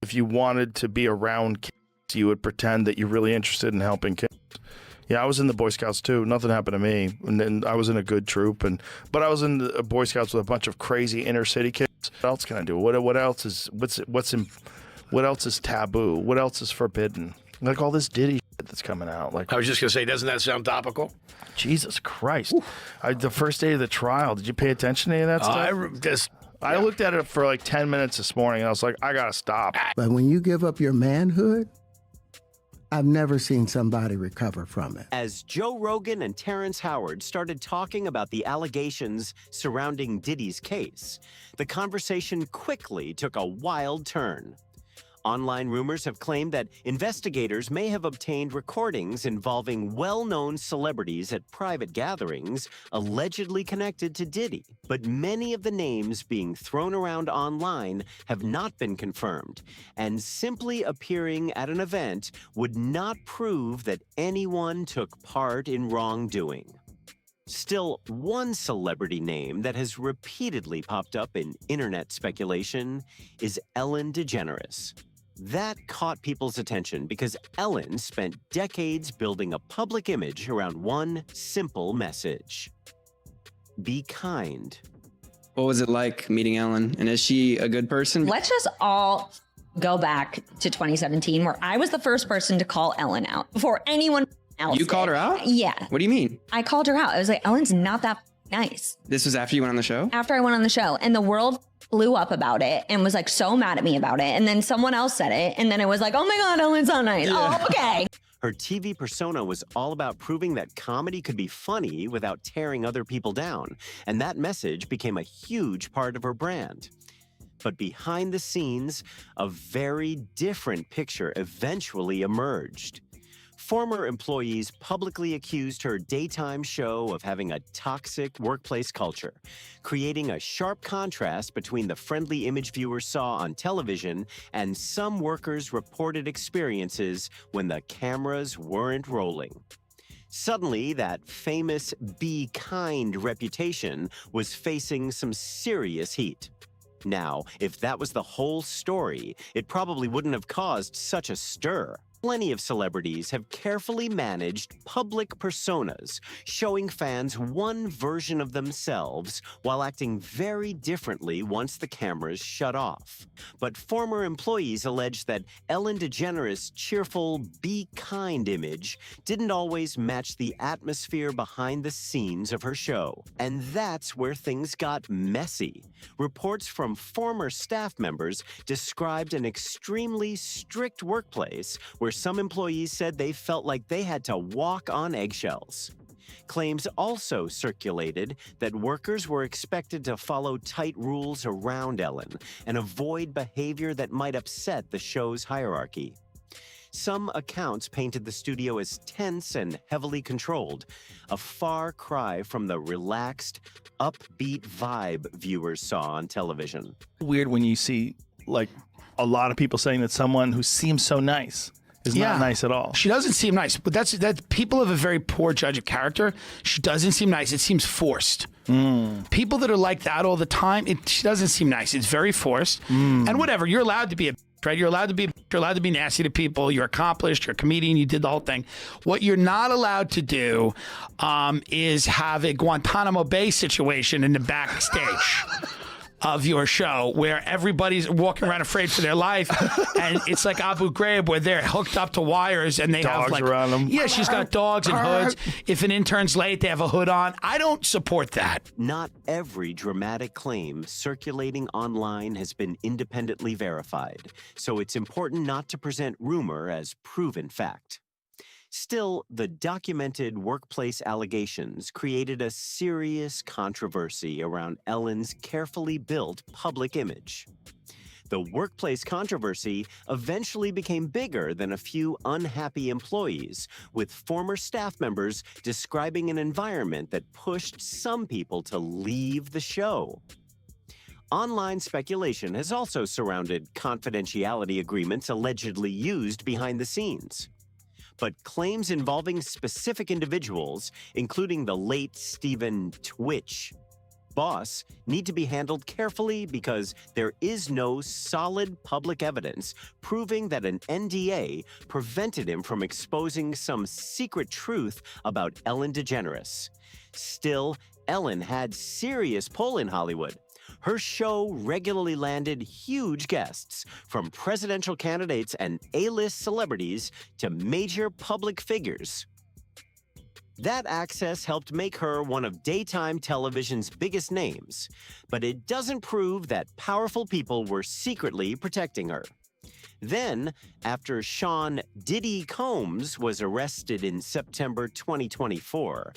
if you wanted to be around kids, you would pretend that you're really interested in helping kids. Yeah, I was in the Boy Scouts too. Nothing happened to me, and then I was in a good troop, but I was in the Boy Scouts with a bunch of crazy inner city kids. What else can I do? What else is what else is taboo? What else is forbidden? Like all this Diddy shit that's coming out. Like I was just gonna say, doesn't that sound topical? Jesus Christ! The first day of the trial, did you pay attention to any of that stuff? I looked at it for like 10 minutes this morning, and I was like, I gotta stop. But when you give up your manhood, I've never seen somebody recover from it. As Joe Rogan and Terrence Howard started talking about the allegations surrounding Diddy's case, the conversation quickly took a wild turn. Online rumors have claimed that investigators may have obtained recordings involving well-known celebrities at private gatherings allegedly connected to Diddy. But many of the names being thrown around online have not been confirmed, and simply appearing at an event would not prove that anyone took part in wrongdoing. Still, one celebrity name that has repeatedly popped up in internet speculation is Ellen DeGeneres. That caught people's attention because Ellen spent decades building a public image around one simple message: be kind. What was it like meeting Ellen? And is she a good person? Let's just all go back to 2017, where I was the first person to call Ellen out before anyone else You did. called her out? Yeah. What do you mean? I called her out. I was like, Ellen's not that nice. This was after you went on the show? After I went on the show, and the world blew up about it and was like so mad at me about it. And then someone else said it, and then it was like, oh my God, Ellen's so nice. Oh, okay. Her TV persona was all about proving that comedy could be funny without tearing other people down, and that message became a huge part of her brand. But behind the scenes, a very different picture eventually emerged. Former employees publicly accused her daytime show of having a toxic workplace culture, creating a sharp contrast between the friendly image viewers saw on television and some workers' reported experiences when the cameras weren't rolling. Suddenly, that famous be kind reputation was facing some serious heat. Now, if that was the whole story, it probably wouldn't have caused such a stir. Plenty of celebrities have carefully managed public personas, showing fans one version of themselves while acting very differently once the cameras shut off. But former employees allege that Ellen DeGeneres' cheerful, be kind image didn't always match the atmosphere behind the scenes of her show. And that's where things got messy. Reports from former staff members described an extremely strict workplace where some employees said they felt like they had to walk on eggshells. Claims also circulated that workers were expected to follow tight rules around Ellen and avoid behavior that might upset the show's hierarchy. Some accounts painted the studio as tense and heavily controlled, a far cry from the relaxed, upbeat vibe viewers saw on television. Weird when you see like a lot of people saying that someone who seems so nice is not nice at all. She doesn't seem nice, but that's people have a very poor judge of character. She doesn't seem nice. It seems forced. People that are like that all the time, she doesn't seem nice. It's very forced. And whatever, you're allowed to be a right? You're allowed to be nasty to people. You're accomplished. You're a comedian. You did the whole thing. What you're not allowed to do is have a Guantanamo Bay situation in the backstage of your show where everybody's walking around afraid for their life, and it's like Abu Ghraib where they're hooked up to wires and they dogs have like around them. Yeah, she's got dogs and hoods. If an intern's late, they have a hood on. I don't support that. Not every dramatic claim circulating online has been independently verified, so it's important not to present rumor as proven fact. Still, the documented workplace allegations created a serious controversy around Ellen's carefully built public image. The workplace controversy eventually became bigger than a few unhappy employees, with former staff members describing an environment that pushed some people to leave the show. Online speculation has also surrounded confidentiality agreements allegedly used behind the scenes. But claims involving specific individuals, including the late Stephen Twitch boss need to be handled carefully because there is no solid public evidence proving that an NDA prevented him from exposing some secret truth about Ellen DeGeneres. Still, Ellen had serious pull in Hollywood. Her show regularly landed huge guests, from presidential candidates and A-list celebrities to major public figures. That access helped make her one of daytime television's biggest names, but it doesn't prove that powerful people were secretly protecting her. Then, after Sean Diddy Combs was arrested in September 2024,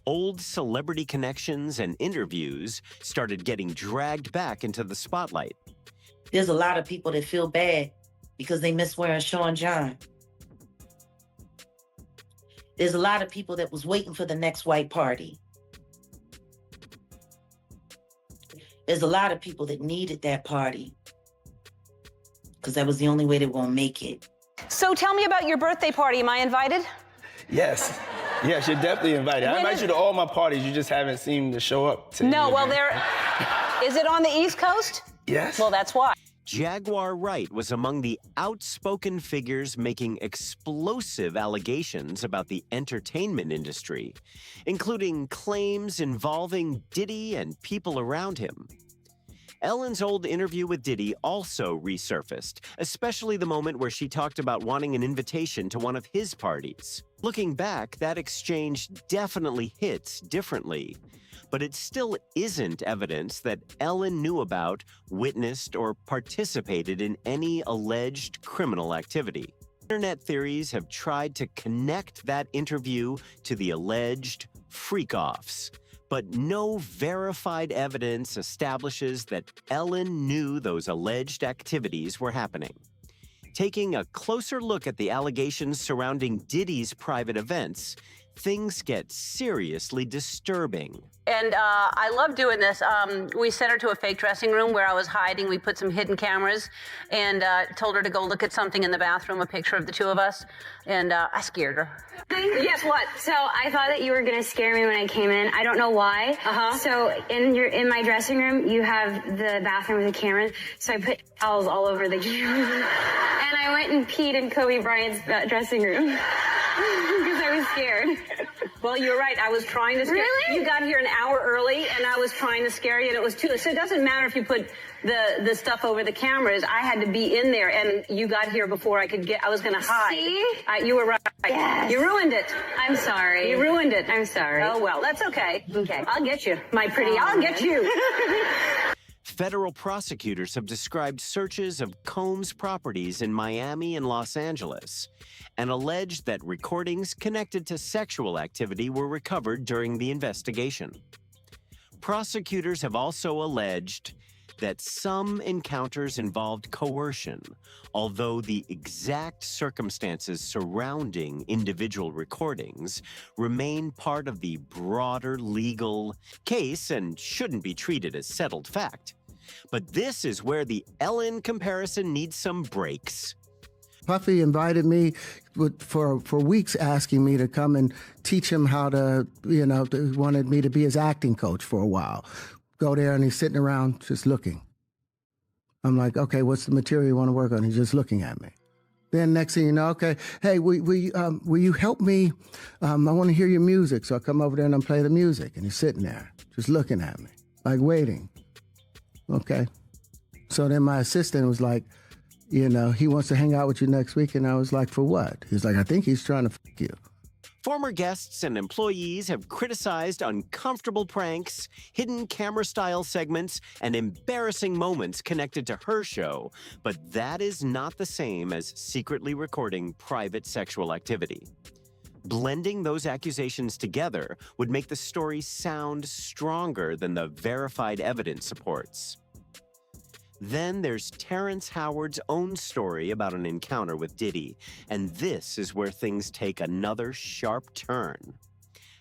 old celebrity connections and interviews started getting dragged back into the spotlight. There's a lot of people that feel bad because they miss wearing Sean John. There's a lot of people that was waiting for the next white party. There's a lot of people that needed that party because that was the only way they were going to make it. So tell me about your birthday party. Am I invited? Yes. Yes, you're definitely invited. I invite you to all my parties. You just haven't seemed to show up. No, well, is it on the East Coast? Yes. Well, that's why. Jaguar Wright was among the outspoken figures making explosive allegations about the entertainment industry, including claims involving Diddy and people around him. Ellen's old interview with Diddy also resurfaced, especially the moment where she talked about wanting an invitation to one of his parties. Looking back, that exchange definitely hits differently, but it still isn't evidence that Ellen knew about, witnessed, or participated in any alleged criminal activity. Internet theories have tried to connect that interview to the alleged freak-offs, but no verified evidence establishes that Ellen knew those alleged activities were happening. Taking a closer look at the allegations surrounding Diddy's private events, things get seriously disturbing. And I love doing this. We sent her to a fake dressing room where I was hiding. We put some hidden cameras and told her to go look at something in the bathroom, a picture of the two of us, and I scared her. Yes, what? So I thought that you were gonna scare me when I came in. I don't know why. So in my dressing room, you have the bathroom with the cameras. So I put towels all over the camera, and I went and peed in Kobe Bryant's dressing room because I was scared. Well, you're right. I was trying to scare you. Really? You got here an hour early, and I was trying to scare you, and it was too. So it doesn't matter if you put the stuff over the cameras. I had to be in there, and you got here before I could get. I was going to hide. See? You were right. Yes. You ruined it. I'm sorry. You ruined it. I'm sorry. Oh well, that's okay. Okay. I'll get you, my pretty. I'll get you. Federal prosecutors have described searches of Combs' properties in Miami and Los Angeles and alleged that recordings connected to sexual activity were recovered during the investigation. Prosecutors have also alleged that some encounters involved coercion, although the exact circumstances surrounding individual recordings remain part of the broader legal case and shouldn't be treated as settled fact. But this is where the Ellen comparison needs some breaks. Puffy invited me for weeks, asking me to come and teach him how to, wanted me to be his acting coach for a while. Go there, and he's sitting around just looking. I'm like, okay, what's the material you want to work on? He's just looking at me. Then next thing you know, okay, hey, will you help me? I want to hear your music. So I come over there and I play the music, and he's sitting there just looking at me, like waiting. Okay. So then my assistant was like, he wants to hang out with you next week. And I was like, for what? He's like, I think he's trying to fuck you. Former guests and employees have criticized uncomfortable pranks, hidden camera-style segments, and embarrassing moments connected to her show, but that is not the same as secretly recording private sexual activity. Blending those accusations together would make the story sound stronger than the verified evidence supports. Then there's Terrence Howard's own story about an encounter with Diddy, and this is where things take another sharp turn.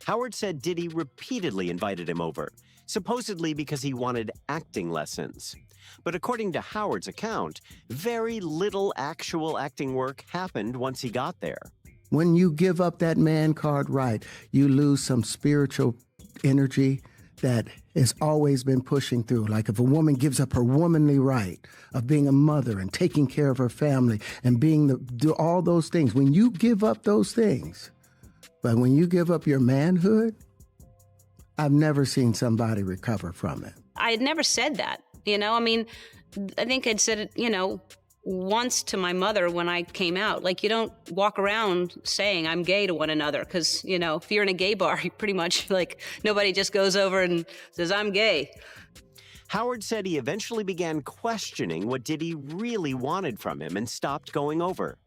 Howard said Diddy repeatedly invited him over, supposedly because he wanted acting lessons. But according to Howard's account, very little actual acting work happened once he got there. When you give up that man card right, you lose some spiritual energy that has always been pushing through. Like if a woman gives up her womanly right of being a mother and taking care of her family and do all those things, when you give up those things, but when you give up your manhood, I've never seen somebody recover from it. I had never said that, I mean, I think I'd said it, once to my mother when I came out. Like, you don't walk around saying I'm gay to one another because, if you're in a gay bar, you pretty much, nobody just goes over and says, I'm gay. Howard said he eventually began questioning what Diddy really wanted from him and stopped going over.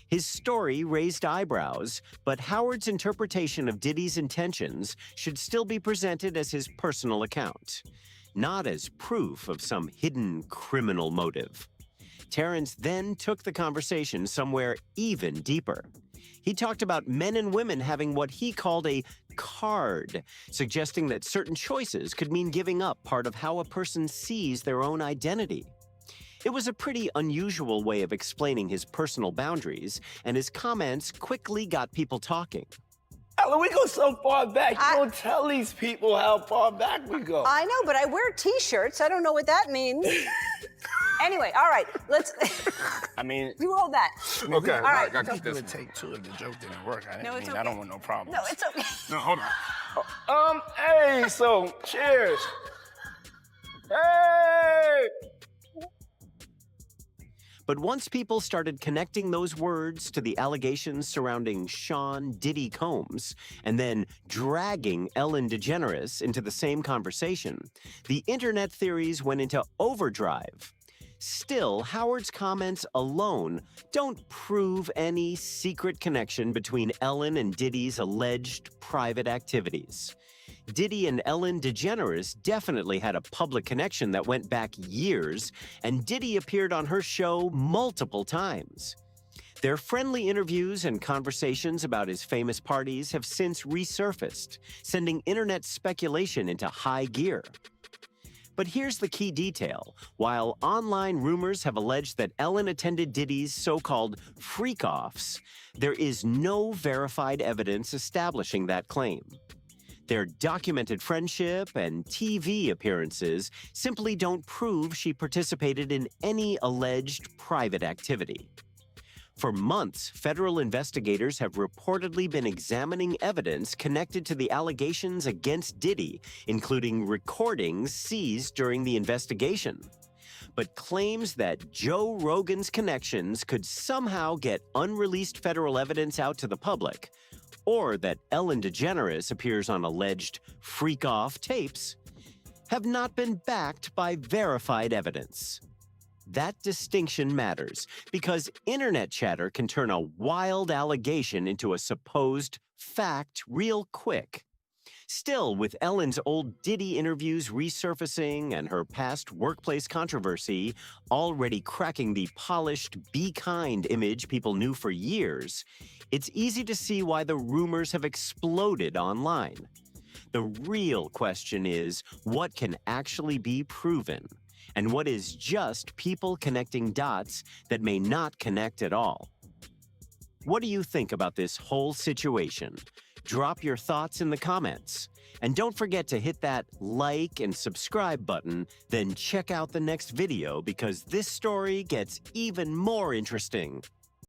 His story raised eyebrows, but Howard's interpretation of Diddy's intentions should still be presented as his personal account, not as proof of some hidden criminal motive. Terrence then took the conversation somewhere even deeper. He talked about men and women having what he called a card, suggesting that certain choices could mean giving up part of how a person sees their own identity. It was a pretty unusual way of explaining his personal boundaries, and his comments quickly got people talking. Ellen, we go so far back. You don't tell these people how far back we go. I know, but I wear T-shirts. I don't know what that means. Anyway, all right, let's... I mean... You hold that. Okay, all right. I got this. Take two if the joke didn't work. Okay. I don't want no problems. No, it's okay. No, hold on. Hey, so, cheers. Hey! But once people started connecting those words to the allegations surrounding Sean Diddy Combs and then dragging Ellen DeGeneres into the same conversation, the internet theories went into overdrive. Still, Howard's comments alone don't prove any secret connection between Ellen and Diddy's alleged private activities. Diddy and Ellen DeGeneres definitely had a public connection that went back years, and Diddy appeared on her show multiple times. Their friendly interviews and conversations about his famous parties have since resurfaced, sending internet speculation into high gear. But here's the key detail. While online rumors have alleged that Ellen attended Diddy's so-called freak-offs, there is no verified evidence establishing that claim. Their documented friendship and TV appearances simply don't prove she participated in any alleged private activity. For months, federal investigators have reportedly been examining evidence connected to the allegations against Diddy, including recordings seized during the investigation. But claims that Joe Rogan's connections could somehow get unreleased federal evidence out to the public, or that Ellen DeGeneres appears on alleged freak-off tapes, have not been backed by verified evidence. That distinction matters because internet chatter can turn a wild allegation into a supposed fact real quick. Still, with Ellen's old Diddy interviews resurfacing and her past workplace controversy already cracking the polished, be kind image people knew for years, it's easy to see why the rumors have exploded online. The real question is, what can actually be proven? And what is just people connecting dots that may not connect at all? What do you think about this whole situation? Drop your thoughts in the comments. And don't forget to hit that like and subscribe button, then check out the next video because this story gets even more interesting.